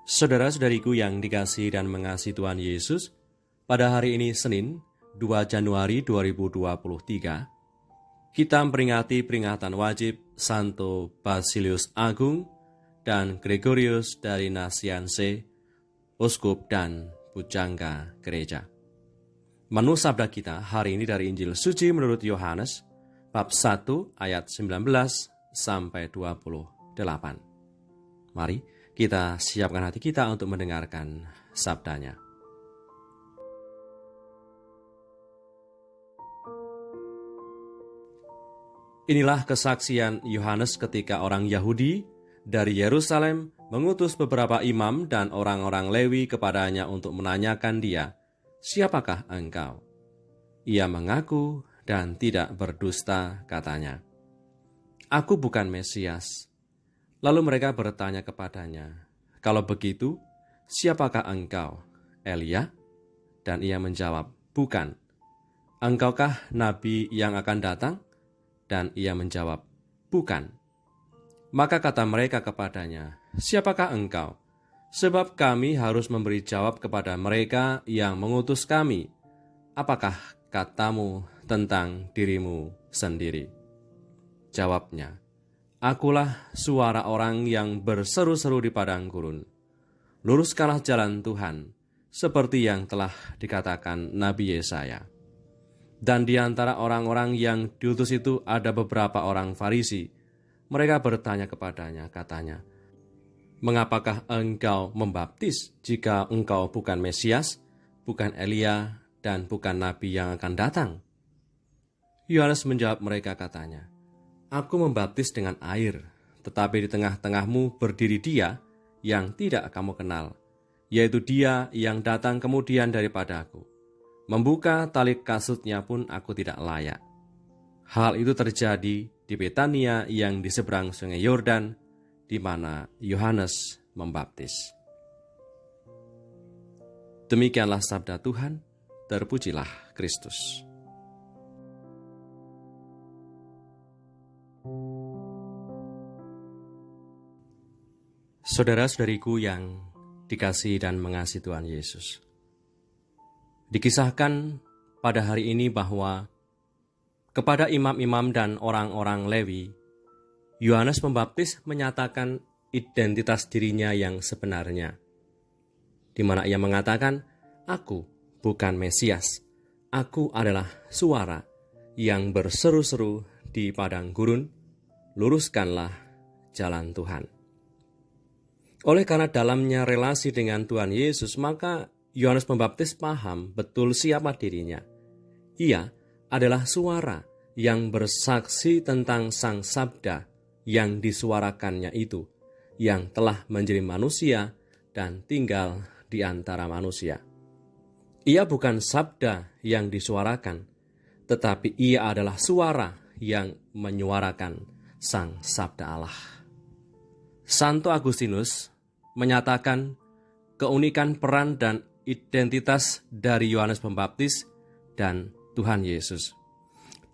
Saudara-saudariku yang dikasihi dan mengasihi Tuhan Yesus, pada hari ini Senin, 2 Januari 2023, kita memperingati peringatan wajib Santo Basilius Agung dan Gregorius dari Nazianze, Uskup dan Pujangga Gereja. Menu sabda kita hari ini dari Injil Suci menurut Yohanes, bab 1 ayat 19 sampai 28. Mari kita siapkan hati kita untuk mendengarkan sabdanya. Inilah kesaksian Yohanes ketika orang Yahudi dari Yerusalem mengutus beberapa imam dan orang-orang Lewi kepadanya untuk menanyakan dia, "Siapakah engkau?" Ia mengaku dan tidak berdusta, katanya, "Aku bukan Mesias." Lalu mereka bertanya kepadanya, "Kalau begitu, siapakah engkau? Elia?" Dan ia menjawab, "Bukan." "Engkaukah nabi yang akan datang?" Dan ia menjawab, "Bukan." Maka kata mereka kepadanya, "Siapakah engkau? Sebab kami harus memberi jawab kepada mereka yang mengutus kami. Apakah katamu tentang dirimu sendiri?" Jawabnya, "Akulah suara orang yang berseru-seru di padang gurun. Luruskanlah jalan Tuhan, seperti yang telah dikatakan Nabi Yesaya." Dan di antara orang-orang yang diutus itu ada beberapa orang Farisi. Mereka bertanya kepadanya, katanya, "Mengapakah engkau membaptis jika engkau bukan Mesias, bukan Elia, dan bukan Nabi yang akan datang?" Yohanes menjawab mereka, katanya, "Aku membaptis dengan air, tetapi di tengah-tengahmu berdiri Dia yang tidak kamu kenal, yaitu Dia yang datang kemudian daripadaku. Membuka tali kasutnya pun aku tidak layak." Hal itu terjadi di Betania yang di seberang sungai Yordan, di mana Yohanes membaptis. Demikianlah sabda Tuhan, terpujilah Kristus. Saudara-saudariku yang dikasihi dan mengasihi Tuhan Yesus, dikisahkan pada hari ini bahwa kepada imam-imam dan orang-orang Lewi, Yohanes Pembaptis menyatakan identitas dirinya yang sebenarnya, di mana ia mengatakan, "Aku bukan Mesias, aku adalah suara yang berseru-seru di padang gurun, luruskanlah jalan Tuhan." Oleh karena dalamnya relasi dengan Tuhan Yesus, maka Yohanes Pembaptis paham betul siapa dirinya. Ia adalah suara yang bersaksi tentang Sang Sabda yang disuarakannya itu, yang telah menjadi manusia dan tinggal di antara manusia. Ia bukan sabda yang disuarakan, tetapi ia adalah suara yang menyuarakan Sang Sabda Allah. Santo Agustinus menyatakan keunikan peran dan identitas dari Yohanes Pembaptis dan Tuhan Yesus,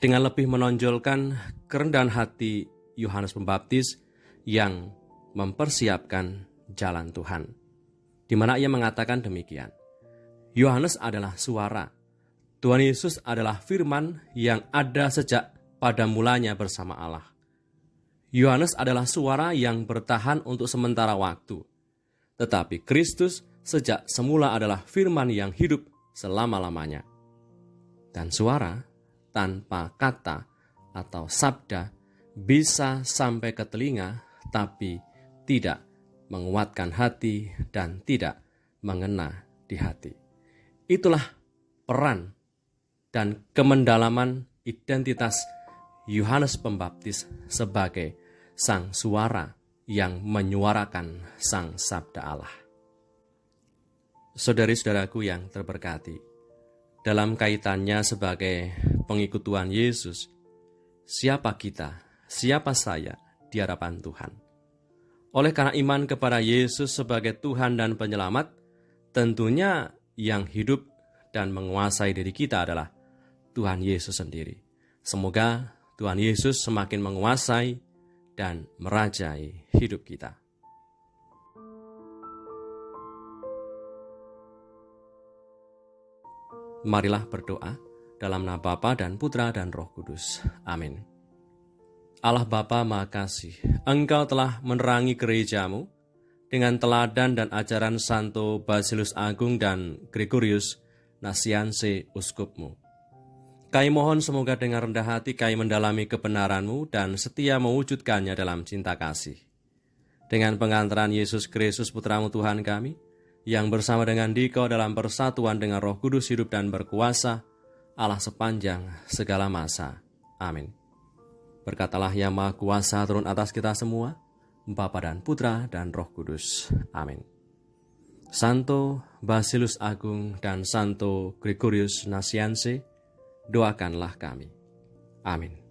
dengan lebih menonjolkan kerendahan hati Yohanes Pembaptis yang mempersiapkan jalan Tuhan, di mana ia mengatakan demikian, "Yohanes adalah suara, Tuhan Yesus adalah firman yang ada sejak pada mulanya bersama Allah. Yohanes adalah suara yang bertahan untuk sementara waktu, tetapi Kristus sejak semula adalah firman yang hidup selama-lamanya. Dan suara tanpa kata atau sabda bisa sampai ke telinga, tapi tidak menguatkan hati dan tidak mengena di hati." Itulah peran dan kemendalaman identitas Yohanes Pembaptis sebagai sang suara yang menyuarakan Sang Sabda Allah. Saudari-saudaraku yang terberkati, dalam kaitannya sebagai pengikut Tuhan Yesus, siapa kita, siapa saya di hadapan Tuhan? Oleh karena iman kepada Yesus sebagai Tuhan dan Penyelamat, tentunya yang hidup dan menguasai diri kita adalah Tuhan Yesus sendiri. Semoga Tuhan Yesus semakin menguasai dan merajai hidup kita. Marilah berdoa dalam nama Bapa dan Putra dan Roh Kudus. Amin. Allah Bapa Maha Kasih, Engkau telah menerangi gerejamu dengan teladan dan ajaran Santo Basilus Agung dan Gregorius Nazianze uskupmu. Kami mohon semoga dengan rendah hati kami mendalami kebenaran-Mu dan setia mewujudkannya dalam cinta kasih. Dengan pengantaran Yesus Kristus Putra-Mu Tuhan kami, yang bersama dengan Dikau dalam persatuan dengan Roh Kudus hidup dan berkuasa, Allah sepanjang segala masa. Amin. Berkatalah yang Maha Kuasa turun atas kita semua, Bapa dan Putra dan Roh Kudus. Amin. Santo Basilus Agung dan Santo Gregorius Nazianze, doakanlah kami. Amin.